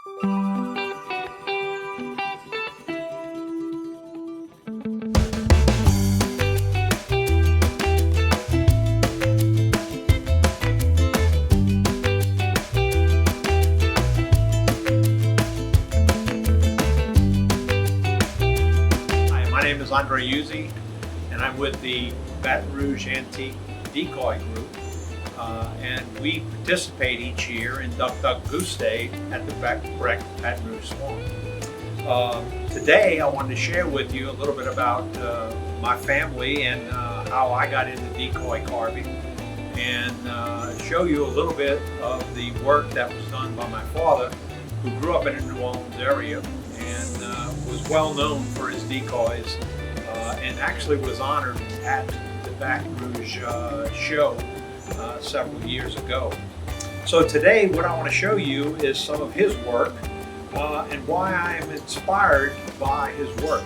My name is Andre Uzee, and I'm with the Baton Rouge Antique Decoy Group, and we participate each year in Duck Duck Goose Day at the Baton Rouge Swamp. Today I wanted to share with you a little bit about my family and how I got into decoy carving, and show you a little bit of the work that was done by my father, who grew up in the New Orleans area and was well known for his decoys, and actually was honored at the Baton Rouge show several years ago. So today what I want to show you is some of his work and why I am inspired by his work.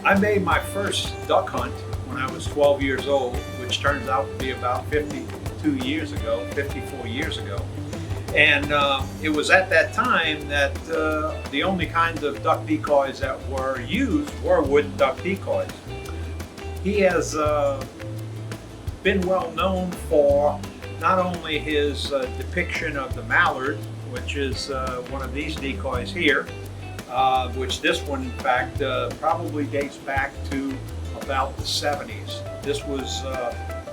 I made my first duck hunt when I was 12 years old, which turns out to be about 54 years ago. And it was at that time that the only kinds of duck decoys that were used were wooden duck decoys. He has been well known for not only his depiction of the mallard, which is one of these decoys here, which this one in fact probably dates back to about the 70s. This was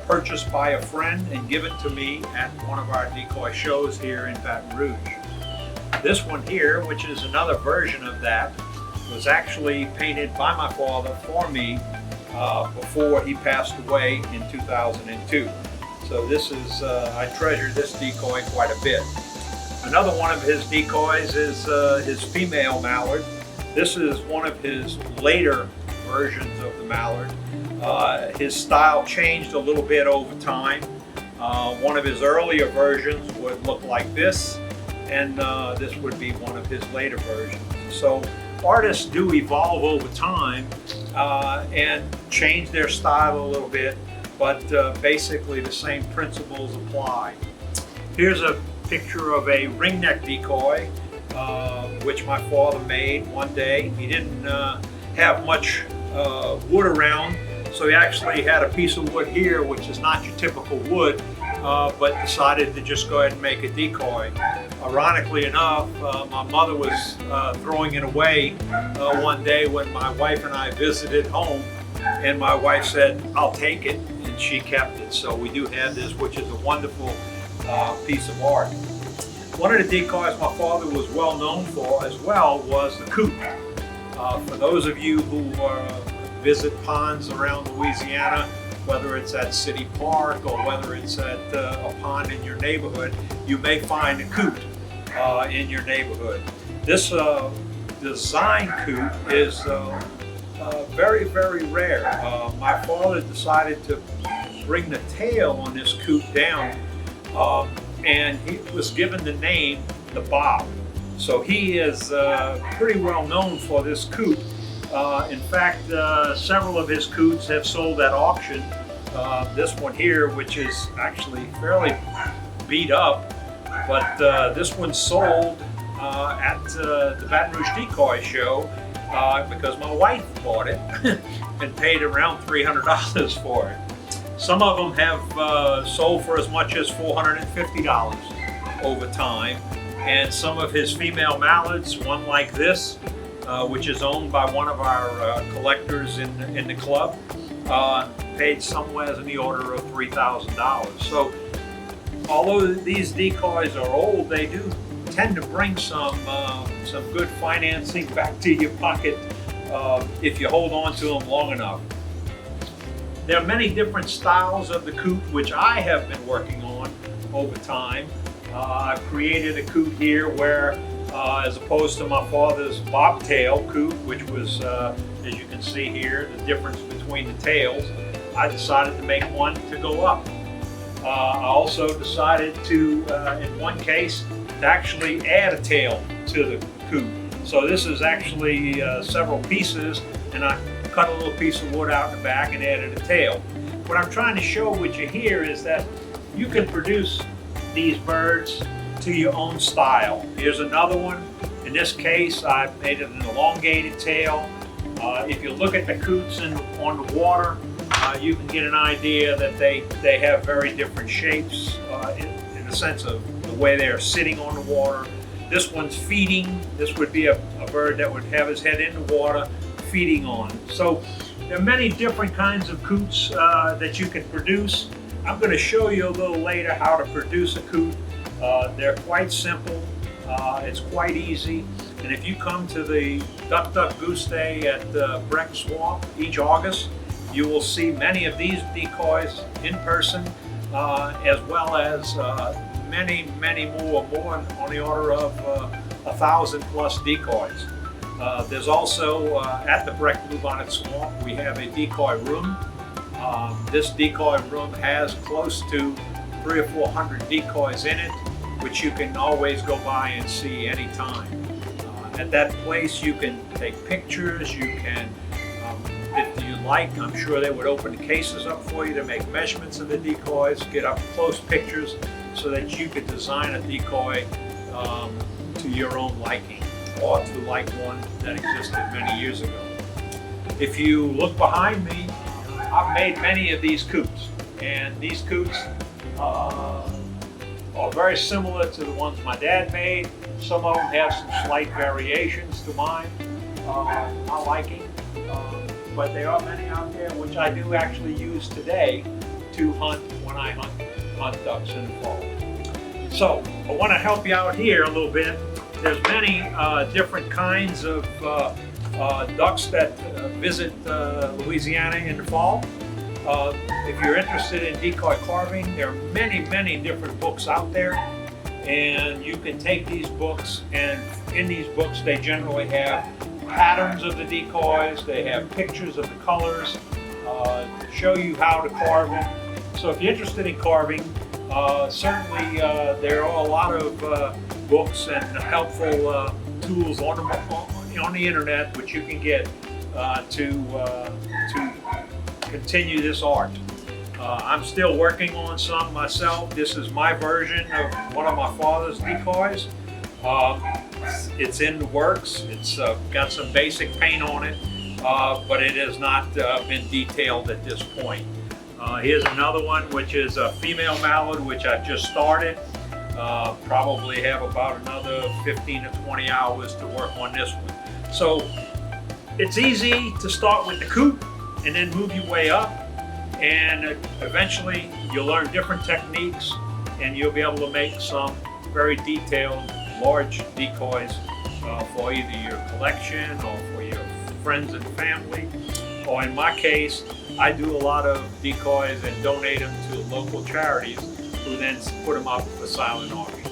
purchased by a friend and given to me at one of our decoy shows here in Baton Rouge. This one here, which is another version of that, was actually painted by my father for me before he passed away in 2002. So this is, I treasure this decoy quite a bit. Another one of his decoys is his female mallard. This is one of his later versions of the mallard. His style changed a little bit over time. One of his earlier versions would look like this, and this would be one of his later versions. So artists do evolve over time and change their style a little bit, but basically the same principles apply. Here's a picture of a ringneck decoy, which my father made one day. He didn't have much wood around, so he actually had a piece of wood here, which is not your typical wood, but decided to just go ahead and make a decoy. Ironically enough, my mother was throwing it away one day when my wife and I visited home, and my wife said, "I'll take it," and she kept it. So we do have this, which is a wonderful piece of art. One of the decoys my father was well known for as well was the coot. For those of you who visit ponds around Louisiana, whether it's at City Park or whether it's at a pond in your neighborhood, you may find a coot in your neighborhood. This design coot is very, very rare. My father decided to bring the tail on this coot down, and he was given the name the Bob. So he is pretty well known for this coot. In fact, several of his coots have sold at auction. This one here, which is actually fairly beat up, but this one sold at the Baton Rouge Decoy Show because my wife bought it and paid around $300 for it. Some of them have sold for as much as $450 over time. And some of his female mallards, one like this, which is owned by one of our collectors in the club, paid somewhere in the order of $3,000. So although these decoys are old, they do tend to bring some good financing back to your pocket if you hold on to them long enough. There are many different styles of the coot which I have been working on over time. I've created a coot here where, as opposed to my father's bobtail coot, which was, as you can see here, the difference between the tails, I decided to make one to go up. I also decided to, in one case, to actually add a tail to the coot. So this is actually several pieces, and I cut a little piece of wood out in the back and added a tail. What I'm trying to show with you here is that you can produce these birds to your own style. Here's another one In this case, I made it an elongated tail. If you look at the coots on the water, you can get an idea that they have very different shapes in the sense of the way they are sitting on the water. This one's feeding. This would be a bird that would have his head in the water, feeding on. So there are many different kinds of coots that you can produce. I'm going to show you a little later how to produce a coot. They're quite simple. It's quite easy. And if you come to the Duck Duck Goose Day at Breck Swamp each August, you will see many of these decoys in person, as well as many more on the order of 1,000 plus decoys. There's also at the Breck Bluebonnet Swamp, we have a decoy room. This decoy room has close to 300 or 400 decoys in it, which you can always go by and see anytime. At that place you can take pictures, you can, if you like, I'm sure they would open the cases up for you to make measurements of the decoys, get up close pictures so that you could design a decoy to your own liking or to like one that existed many years ago. If you look behind me, I've made many of these coots, and these coots are very similar to the ones my dad made. Some of them have some slight variations to mine, my liking, but there are many out there which I do actually use today to hunt when I hunt ducks in the fall. So I want to help you out here a little bit. There's many different kinds of ducks that visit Louisiana in the fall. If you're interested in decoy carving, there are many different books out there, and you can take these books, and in these books they generally have patterns of the decoys, they have pictures of the colors, show you how to carve them. So if you're interested in carving, certainly there are a lot of books and helpful tools on the internet which you can get to continue this art. I'm still working on some myself. This is my version of one of my father's decoys. It's in the works. It's got some basic paint on it, but it has not been detailed at this point. Here's another one, which is a female mallard, which I've just started. Probably have about another 15 to 20 hours to work on this one. So it's easy to start with the coot and then move your way up, and eventually you'll learn different techniques and you'll be able to make some very detailed large decoys for either your collection or for your friends and family, or in my case I do a lot of decoys and donate them to local charities who then put them up for silent auction.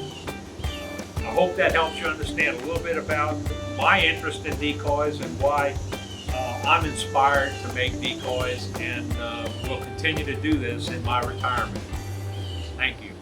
I hope that helps you understand a little bit about my interest in decoys and why I'm inspired to make decoys, and will continue to do this in my retirement. Thank you.